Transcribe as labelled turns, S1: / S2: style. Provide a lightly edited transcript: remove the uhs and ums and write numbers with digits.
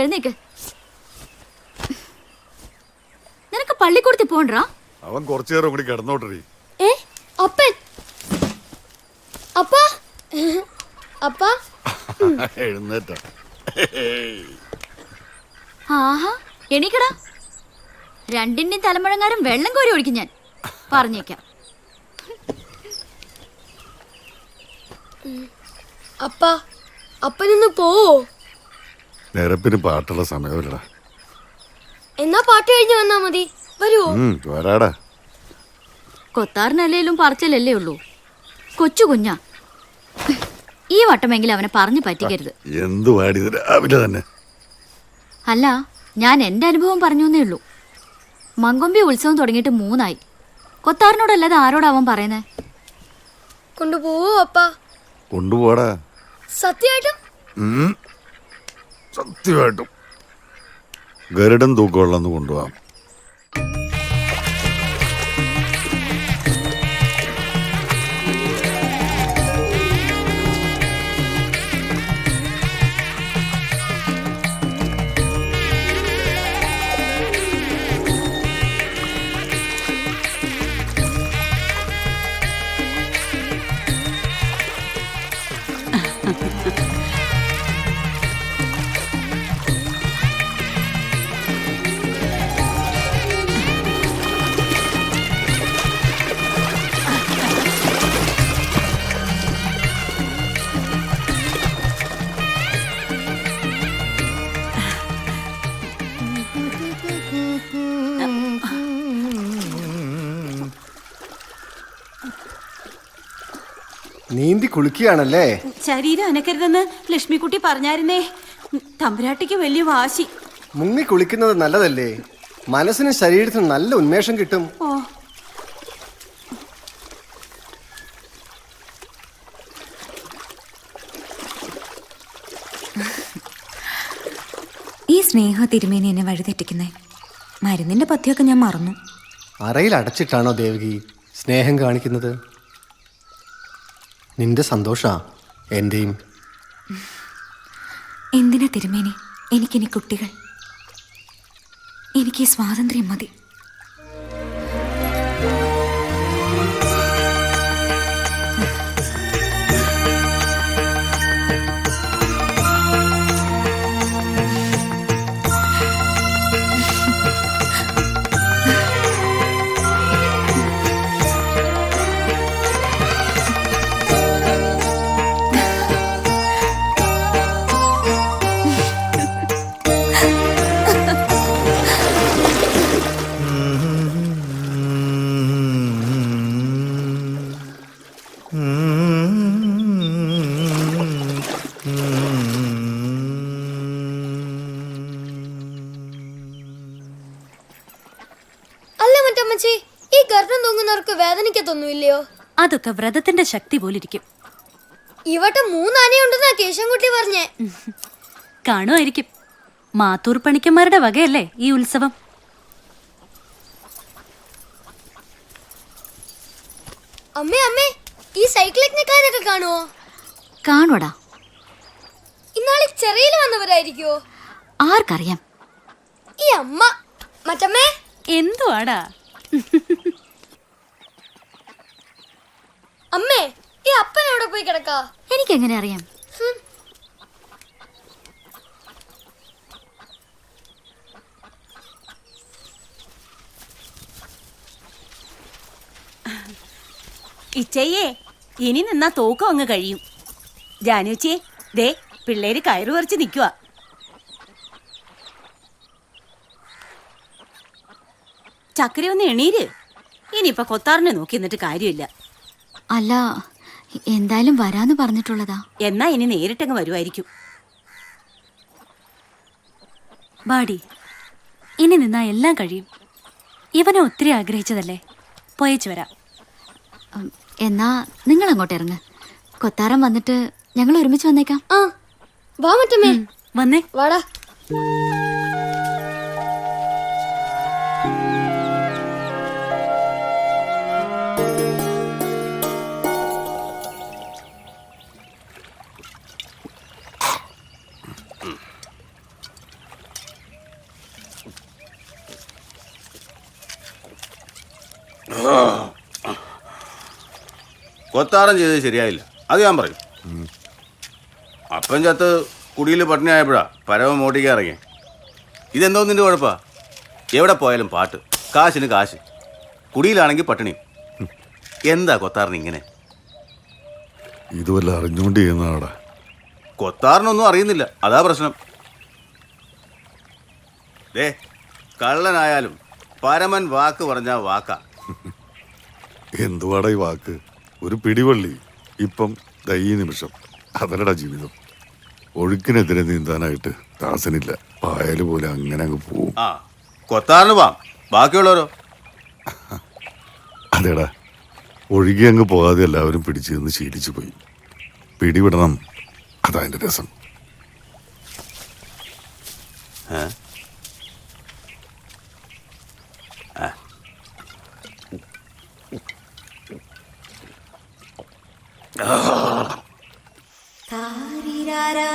S1: എഴുന്നേക്ക്. നിനക്ക് പള്ളിക്കൂടത്തിൽ പോണ്ടാ?
S2: അവൻ കുറച്ചു നേരം കൂടി കിടന്നോട്ടേ.
S3: അപ്പൻ അപ്പാ അപ്പാ
S2: എഴുന്നേറ്റ.
S1: ആഹാ, എണീക്കടാ. രണ്ടിന്റെയും തലമുഴങ്ങാരും വെള്ളം കോരി ഒഴിക്കും ഞാൻ, പറഞ്ഞേക്കാം.
S3: അപ്പാ, അപ്പനിന്ന് പോവോ?
S2: നിരപ്പിന് പാട്ടുള്ള സമയമല്ലടാ.
S3: എന്നാ പാട്ട് കഴിഞ്ഞ് വന്നാ മതി. വരുവോ?
S2: വരാടാ.
S1: കൊത്താറിനല്ലേലും പറച്ചലല്ലേ ഉള്ളൂ. കൊച്ചു കുഞ്ഞാ. ഈ വട്ടമെങ്കിലും അവനെ പറഞ്ഞു പറ്റിക്കരുത്.
S2: എന്തു പാടിയത് രാവിലെ തന്നെ.
S1: അല്ല, ഞാൻ എന്റെ അനുഭവം പറഞ്ഞേ ഉള്ളൂ. മങ്കൊമ്പി ഉത്സവം തുടങ്ങിയിട്ട് 3 ആയി. കൊത്താറിനോടല്ലാതെ ആരോടാ അവൻ പറയുന്നേ?
S3: കൊണ്ടുപോവോ അപ്പാ?
S2: കൊണ്ടുപോടാ.
S3: സത്യമായിട്ടും?
S2: സത്യമായിട്ടും. ഗരുഡൻ തൂക്കമുള്ളന്ന് കൊണ്ടുപോവാം.
S4: നീന്തി കുളിക്കുകയാണല്ലേ?
S5: ശരീരം അനക്കരുതെന്ന് ലക്ഷ്മിക്കുട്ടി പറഞ്ഞായിരുന്നേ. തമ്പുരാട്ടിക്ക് വലിയ വാശി.
S4: മുങ്ങി കുളിക്കുന്നത് നല്ലതല്ലേ? മനസ്സിനും ശരീരത്തിനും നല്ല ഉന്മേഷം കിട്ടും.
S5: ഓ,
S6: ഈ സ്നേഹ തിരുമേനി എന്നെ വഴിതെറ്റിക്കുന്നേ. മരുന്നിന്റെ പഥ്യമൊക്കെ ഞാൻ മറന്നു.
S4: അറയിൽ അടച്ചിട്ടാണോ ദേവകി സ്നേഹം കാണിക്കുന്നത്? നിന്റെ സന്തോഷാ എന്റെയും.
S6: എന്തിനാ തിരുമേനി എനിക്കിനി കുട്ടികൾ? എനിക്ക് സ്വാതന്ത്ര്യം മതി.
S3: ഈ ഗർഭം തൂങ്ങുന്നവർക്ക് വേദനിക്കത്തൊന്നുമില്ലയോ?
S5: അതൊക്കെ വ്രതത്തിന്റെ ശക്തി പോലിരിക്കും.
S3: ഇവിടെ 3 ആനയുണ്ടെന്നാ കേശവൻകുട്ടി പറഞ്ഞേ.
S5: കാണുമായിരിക്കും. മാത്തൂർ പണിക്കന്മാരുടെ വകയല്ലേ ഈ ഉത്സവം.
S3: അമ്മേ അമ്മേ, ഈ സൈക്കിൾ യജ്ഞക്കാരൊക്കെ കാണുവോ?
S1: കാണുവടാ.
S3: ഇന്നാളി ചെറിയിൽ വന്നവരായിരിക്കോ?
S1: ആർക്കറിയാം.
S3: ഈ അമ്മ മറ്റമ്മേ
S5: എന്തുവാടാ?
S3: അമ്മേ, ഈ അപ്പൻ എവിടെ പോയി കിടക്കാ?
S1: എനിക്കെങ്ങനെ അറിയാം?
S5: ഇച്ചയ്യേ, ഇനി നിന്നാ തോക്കം അങ്ങ് കഴിയും. ജാനുച്ചേ, ദേ പിള്ളേര് കയറ് പറിച്ച് നിൽക്കുക. ചക്കര ഒന്ന് എണീര്. ഇനിയിപ്പൊ കൊത്താറിനെ നോക്കി എന്നിട്ട് കാര്യമില്ല.
S1: അല്ല, എന്തായാലും വരാന്ന് പറഞ്ഞിട്ടുള്ളതാ.
S5: എന്നാ ഇനി നേരിട്ടങ്ങ് വരുമായിരിക്കും. ബാഡി, ഇനി നിന്നാ എല്ലാം കഴിയും. ഇവനെ ഒത്തിരി ആഗ്രഹിച്ചതല്ലേ. പോയേച്ചു വരാം.
S1: എന്നാ നിങ്ങൾ അങ്ങോട്ട് ഇറങ്ങ്. കൊത്താറം വന്നിട്ട് ഞങ്ങൾ ഒരുമിച്ച് വന്നേക്കാം.
S3: ആ വാ മറ്റമ്മേ.
S5: വന്നേ.
S3: വാടാ.
S7: കൊത്താറം ചെയ്തത് ശരിയായില്ല, അത് ഞാൻ പറയും. അപ്പം ചത്ത് കുടിയിൽ പട്ടിണിയായപ്പോഴാ പരമ മോട്ടിക്കാൻ ഇറങ്ങി. ഇതെന്തോ നിന്റെ കുഴപ്പാ? എവിടെ പോയാലും പാട്ട്, കാശിന് കാശ്, കുടിയിലാണെങ്കിൽ പട്ടിണി. എന്താ കൊത്താറിന് ഇങ്ങനെ?
S2: ഇതുവല്ല അറിഞ്ഞുകൊണ്ട് ചെയ്യുന്നതാടാ.
S7: കൊത്താറിനൊന്നും അറിയുന്നില്ല, അതാ പ്രശ്നം. കള്ളനായാലും പരമൻ വാക്ക് പറഞ്ഞാ വാക്കാ.
S2: എന്തുവാടാ ഈ വാക്ക്? ഒരു പിടിവള്ളി ഇപ്പം ഈ നിമിഷം അതല്ലടാ ജീവിതം. ഒഴുക്കിനെതിരെ നീന്താനായിട്ട് ദാസനില്ല, പായല് പോലെ അങ്ങനെ അങ്ങ് പോവും.
S7: ആ, കൊത്താറിന് പോവാം, ബാക്കിയുള്ളവരോ?
S2: അതേടാ, ഒഴുകി അങ്ങ് പോകാതെ എല്ലാവരും പിടിച്ചു നിന്ന് ശീലിച്ചു പോയി. പിടിവിടണം, അതാ എൻ്റെ രസം.
S6: താരിരാരാ